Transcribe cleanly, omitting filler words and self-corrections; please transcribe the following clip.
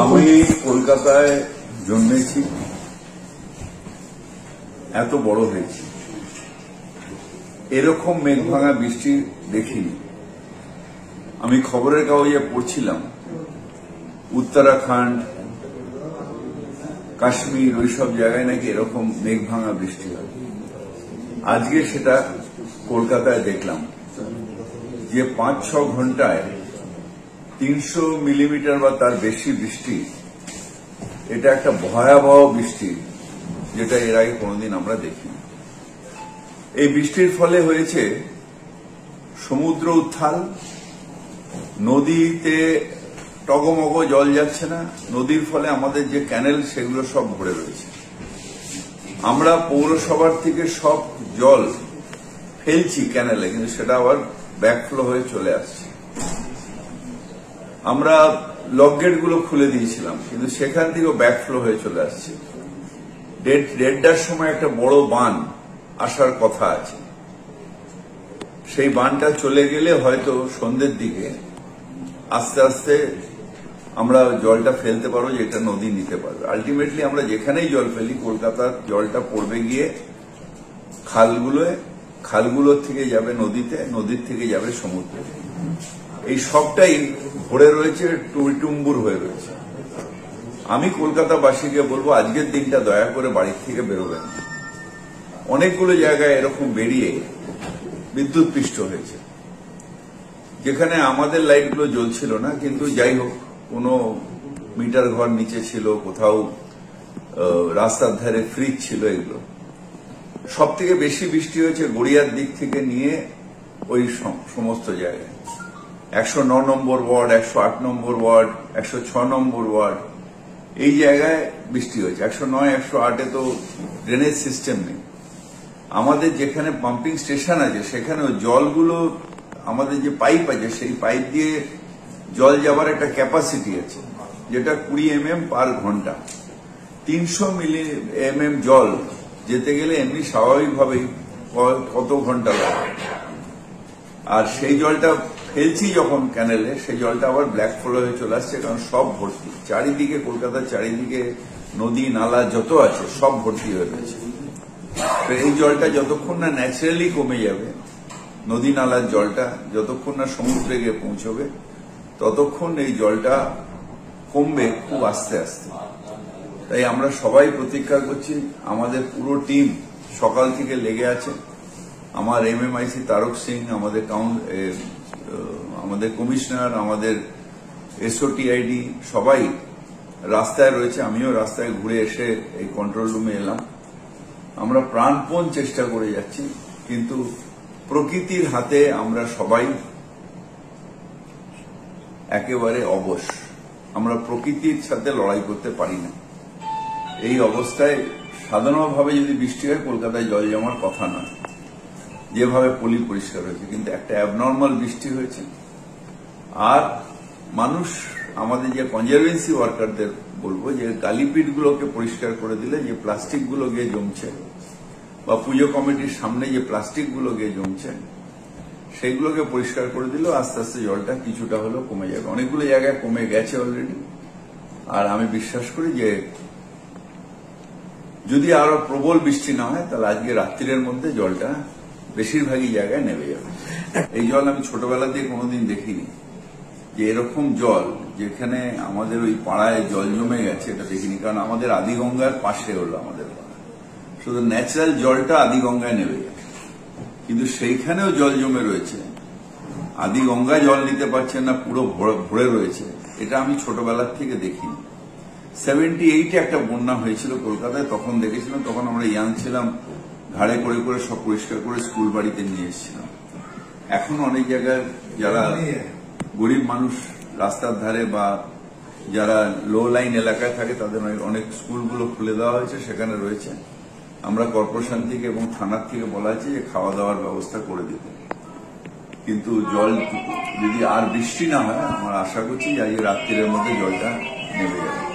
আমি কলকাতায় জন্মেছি, এত বড় হয়েছি, এরকম মেঘ ভাঙা বৃষ্টি দেখিনি। আমি খবরের কাগজে পড়ছিলাম উত্তরাখণ্ড, কাশ্মীর, ওইসব জায়গায় নাকি এরকম মেঘ ভাঙা বৃষ্টি হয়। আজকে সেটা কলকাতায় দেখলাম যে 5-6 ঘন্টায় 300 মিলিমিটার বা তার বেশি বৃষ্টি। এটা একটা ভয়াবহ বৃষ্টি, যেটা এর আগে কোনোদিন আমরা দেখিনি। এই বৃষ্টির ফলে হয়েছে সমুদ্র উত্থাল, নদীতে টগমগ জল যাচ্ছে না, নদীর ফলে আমাদের যে ক্যানেল সেগুলো সব ভরে রয়েছে। আমরা পৌরসভার থেকে সব জল ফেলছি ক্যানেলে, কিন্তু সেটা আবার ব্যাকফ্লো হয়ে চলে আসছে। আমরা লক গেটগুলো খুলে দিয়েছিলাম, কিন্তু সেখান থেকেও ব্যাকফ্লো হয়ে চলে আসছে। 1:30টার সময় একটা বড় বান আসার কথা আছে, সেই বানটা চলে গেলে হয়তো সন্ধ্যের দিকে আস্তে আস্তে আমরা জলটা ফেলতে পারবো, যেটা নদী নিতে পারবে। আলটিমেটলি আমরা যেখানেই জল ফেলি, কলকাতার জলটা পড়বে গিয়ে খালগুলোর থেকে যাবে নদীতে, নদীর থেকে যাবে সমুদ্রে। এই সবটাই ভরে রয়েছে, টুইটুম্বুর হয়ে রয়েছে। আমি কলকাতাবাসীকে বলবো, আজকের দিনটা দয়া করে বাড়ির থেকে বেরোবেন। অনেকগুলো জায়গায় এরকম বেরিয়ে বিদ্যুৎ পৃষ্ঠ হয়েছে, যেখানে আমাদের লাইটগুলো জ্বলছিল না, কিন্তু যাই হোক, কোনো মিটার ঘর নিচে ছিল, কোথাও রাস্তার ধারে ফ্রিজ ছিল। এগুলো সব থেকে বেশি বৃষ্টি হয়েছে গড়িয়ার দিক থেকে নিয়ে ওই সমস্ত জায়গায়। 109 নম্বর ওয়ার্ড, 108 নম্বর ওয়ার্ড, 106 নম্বর ওয়ার্ড, এই জায়গায় বৃষ্টি হয়েছে। 109, 108-এ তো ড্রেনেজ সিস্টেম নেই। আমাদের যেখানে পাম্পিং স্টেশন আছে সেখানেও জলগুলো, আমাদের যে পাইপ আছে সেই পাইপ দিয়ে জল যাবার একটা ক্যাপাসিটি আছে, যেটা 20 mm পার ঘন্টা। 300 mm জল যেতে গেলে এমনি স্বাভাবিকভাবেই কত ঘন্টা লাগে। আর সেই জলটা ফেলছি যখন ক্যানেলে, সেই জলটা আবার ব্ল্যাক ফ্লো হয়ে চলে আসছে, কারণ সব ভর্তি। চারিদিকে, কলকাতার চারিদিকে নদী নালা যত আছে সব ভর্তি হয়ে রয়েছে। তো এই জলটা যতক্ষণ না ন্যাচারালি কমে যাবে, নদী নালার জলটা যতক্ষণ না সমুদ্রে গিয়ে পৌঁছবে, ততক্ষণ এই জলটা কমবে খুব আস্তে আস্তে। তাই আমরা সবাই প্রতীক্ষা করছি। আমাদের পুরো টিম সকাল থেকে লেগে আছে। আমার MMIC তারক সিং, আমাদের কমিশনার, আমাদের SOTID সবাই রাস্তায় রয়েছে। আমিও রাস্তায় ঘুরে এসে এই কন্ট্রোল রুমে এলাম। আমরা প্রাণপণ চেষ্টা করে যাচ্ছি, কিন্তু প্রকৃতির হাতে আমরা সবাই একেবারে অবশ। আমরা প্রকৃতির সাথে লড়াই করতে পারি না। এই অবস্থায় সাধারণভাবে যদি বৃষ্টি হয়, কলকাতায় জল জমার কথা নয়, যেভাবে পলি পরিষ্কার হয়েছে, কিন্তু একটা অ্যাবনর্মাল বৃষ্টি হয়েছে। আর মানুষ, আমাদের যে কনজারভেন্সি ওয়ার্কারদের বলবো, যে গালিপিটগুলোকে পরিষ্কার করে দিলে যে প্লাস্টিকগুলো গিয়ে জমছে, বা পুজো কমিটির সামনে যে প্লাস্টিকগুলো গিয়ে জমছে, সেইগুলোকে পরিষ্কার করে দিলেও আস্তে আস্তে জলটা কিছুটা হলেও কমে যাবে। অনেকগুলো জায়গায় কমে গেছে অলরেডি। আর আমি বিশ্বাস করি যে যদি আরো প্রবল বৃষ্টি না হয়, তাহলে আজকে রাত্রির মধ্যে জলটা বেশিরভাগই জায়গায় নেমে যাবে। এই জল আমি ছোটবেলা দিয়ে কোনোদিন দেখিনি, যে এরকম জল যেখানে আমাদের ওই পাড়ায় জল জমে গেছে, এটা দেখিনি। কারণ আমাদের আদিগঙ্গার পাশে হলো আমাদের পাড়া, শুধু ন্যাচারাল জলটা আদিগঙ্গায় নেমে গেছে, কিন্তু সেইখানেও জল জমে রয়েছে। আদিগঙ্গা জল নিতে পারছে না, পুরো ভরে রয়েছে। এটা আমি ছোটবেলার থেকে দেখিনি। 78-এ একটা বন্যা হয়েছিল কলকাতায়, তখন দেখেছিলাম। তখন আমরা ইয়াং ছিলাম, ঘাড়ে করে করে সব পরিষ্কার করে স্কুল বাড়িতে নিয়ে এসেছিলাম। এখন অনেক জায়গায় যারা গরিব মানুষ রাস্তার ধারে বা যারা লো লাইন এলাকায় থাকে, তাদের অনেক স্কুলগুলো খুলে দেওয়া হয়েছে, সেখানে রয়েছে। আমরা কর্পোরেশন থেকে এবং থানার থেকে বলা হয়েছে যে খাওয়া দাওয়ার ব্যবস্থা করে দিতে। কিন্তু জল যদি আর বৃষ্টি না হয়, আমরা আশা করছি যে আজকে রাত্রির মধ্যে জলটা নেমে যাবে।